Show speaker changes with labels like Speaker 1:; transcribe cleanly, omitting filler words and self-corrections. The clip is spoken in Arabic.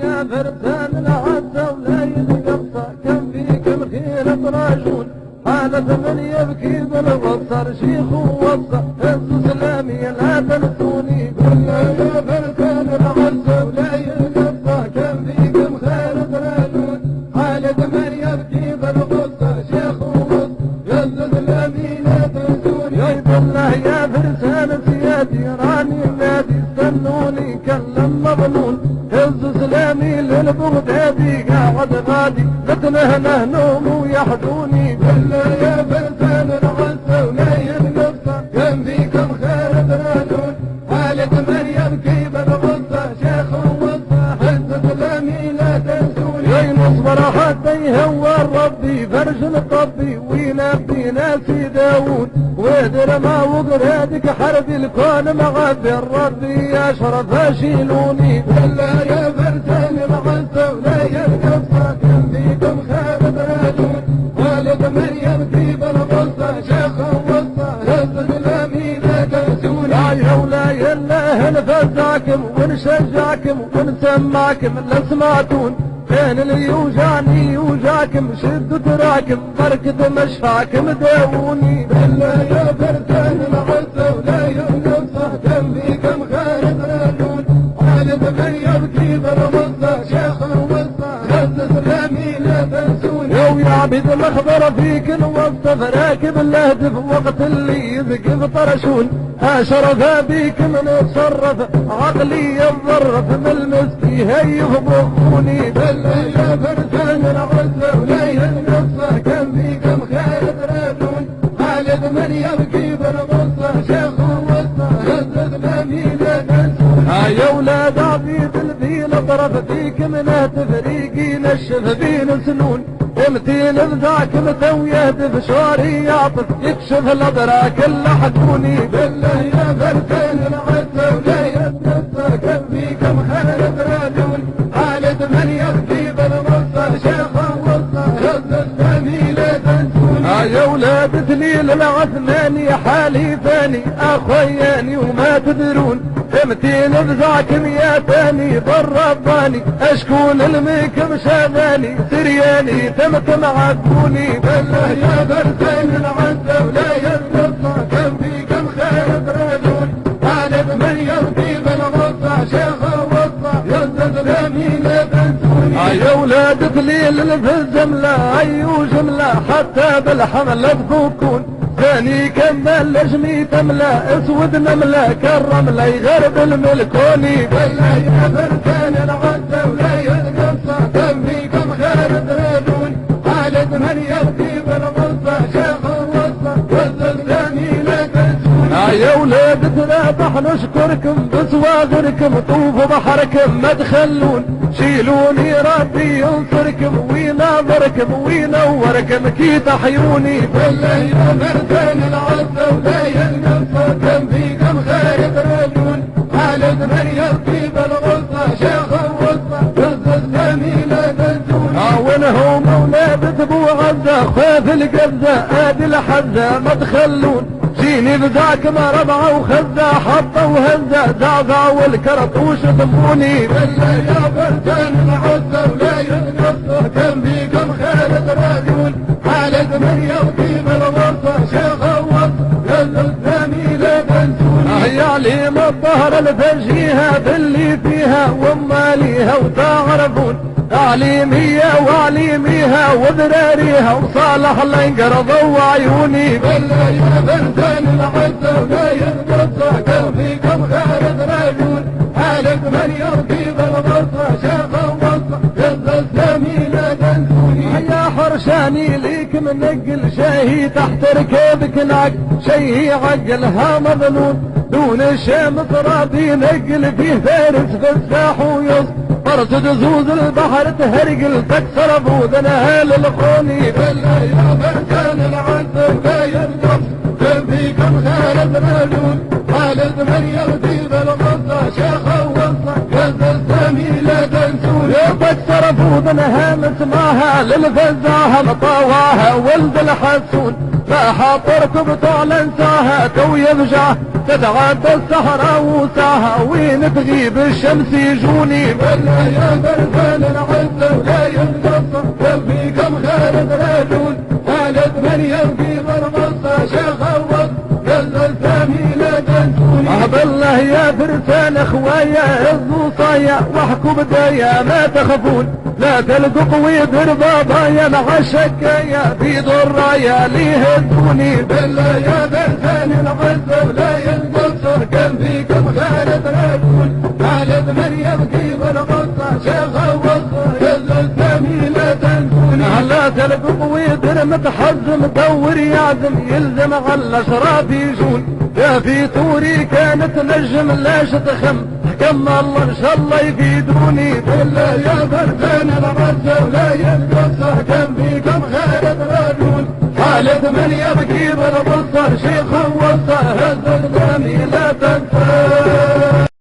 Speaker 1: يا فرسان العزة ولا يتقصى كم فيك الخير طراجون حالة من يبكي بالغصر شيخ ووصى هز سلامي لا تنسوني قلنا يا فرسان العزة ولا يتقصى كم فيك الخير طراجون حالة من يبكي بالغصر شيخ ووصى هز سلامي لا تنسوني يا الله يا فرسان سيادي راني النادي استنوني كلم مظنون هز سلامي للبغدادي قاعد غادي لتنهنه نوم ويحدوني قلنا يا فرسان العزة ولا ينقصى كم فيكم خير ترادون خالد مريم كيف الغصة شيخ ووصى هز سلامي لا تنسوني يا نصبر حتى يهوى ربي فرج الطبي وينبي ناسي داود وادر ما وقرادك حرب الكون مغفر ربي اشرف اشيلوني قلنا يا فرسان العزة ولا ينقصى كم فيكم خير ترادون خالد مريم كيف الغصة شيخ ووصى هز سلامي لا تنسوني يا ولا الله نفزعكم ونشجعكم ونسمعكم لسمعتون كان اللي يوجعني يوجعكم شدوا تراكم بركة مشفعكم داووني بالله يا فرسان العزة ولا ينقصى كم فيكم خير ترادون خالد مريم كيف الغصة شيخ ووصى هز سلامي لا تنسوني يا عبيد المخبر فيك نوصف راكب الهدف وقت اللي يذقف طرشون اشرف بيك من اتصرف عقلي يتظرف من المسكي هيف بخوني بالله يا فرسان العزة ولا ينقصى كم فيكم خير ترادون خالد مريم كيف الغصة شيخ ووصى هز سلامي لا تنسوني يا ولاد عبيد الفيل طرف فيك من تفريقي نشف بين سنون امتين ذاك متو يهدف شعري يعطف يكشف الادراك اللي حدوني بالله يا فرسان العزة ولا ينقصى كم فيكم خير ترادون خالد من يبكي بالغصة شيخ ووصى هز سلامي لا تنسوني يا ولاد تليل العثماني حالي ثاني اخوياني وما تدرون امتين بذاكم يا ثاني بالرباني اشكون الميكم شاذاني سرياني تمتم عدوني بالله يا فرسان العزة ولا ينقصى كم فيكم خير ترادون خالد من يبكي بالغصة شيخ ووصى هز سلامي لا تنسوني يا ولاد تليل الجملة ايو جملة حتى بالحمل تفكون ثاني كمل لجمي تملا اسود نملا كالرملة يغرب الملكوني بالله يا فرسان العزة ولا ينقصى كم فيكم خير ترادون خالد من يبكي بالغصة شيخ ووصى هز سلامي لا تنسوني يا ولاد تنابح نشكركم بصواغركم طوفوا بحركم ما تخلون شيلوني ربي ينصركم ويناظركم وينوركم كي تحيوني بالله يا فرسان العزة ولا ينقصى كم فيكم خير ترادون خالد من يبكي بالغصة شيخ ووصى هز سلامي لا تنسوني وانهم اولاد ابو عزة خاف القزة ادي الحزة ما تخلون جيني بذاك ما ربعه وخزة حطه وهزة زعزع والكرطوش ضموني بالله يا فرسان العزة ولا ينقصى كم فيكم خير ترادون خالد من يبكي بالغصة شيخ ووصى هز سلامي لا تنسوني يا عليم الظهر الفجيها باللي فيها وماليها وتعرفون تعليمية وعليميها وذراريها وصالح لنقرضوا وعيوني بالله يا فرسان العزة ولا ينقصى كم فيكم خير ترادون خالد من يبكي بالغصة شيخ ووصى هز سلامي لا تنسوني يا حرشاني ليك منقل شاهي تحت ركابك نعق شيهي عقلها مظنون دون الشام ترابي نقل فيه فارس فساح ويص فرس جزوز البحر تهرقل تكسر بوذنها للخوني بالله يا فرسان العزة ولا ينقص كم فيكم خير ترادون خالد من يبكي بالغصة شيخ ووصى هز سلامي لا تنسوني تكسر بوذنها مسماها للفزاها مطاواها ولد الحسون فحاطرك بطول انساها تو يفجع تتعدى السهرة وساها وين تغيب الشمس يجوني
Speaker 2: ولا يا برفان العزة ولا ينقصر يبيكم خالد رجل خالد من يبكي بالغصة شيخ الوصف يلا الفامي لا تنسوني
Speaker 1: بالله يا فرسان اخوايا هزوا صايا واحكوا بدايا ما تخافون لا تلقوا ويدر بابايا مع الشكايا في درايا ليهزوني
Speaker 2: بالله يا برفان العزة ولا ينقصر كم فيكم خالد رجل خالد من يبكي بالغصة شيخ الوصف يلا الفامي لا تنسوني
Speaker 1: لا تلقوا ويدر متحزم دور يعزم يلزم على الاشراف يجون يا في توري كانت نجم لاش تخم حكم الله ان شاء الله يفيدوني
Speaker 2: بالله يا برفان العزة ولا ينقصر كم فيكم خالد رجل خالد من يبكي بالبصر شيخ وصه هز الغامي لا تنسى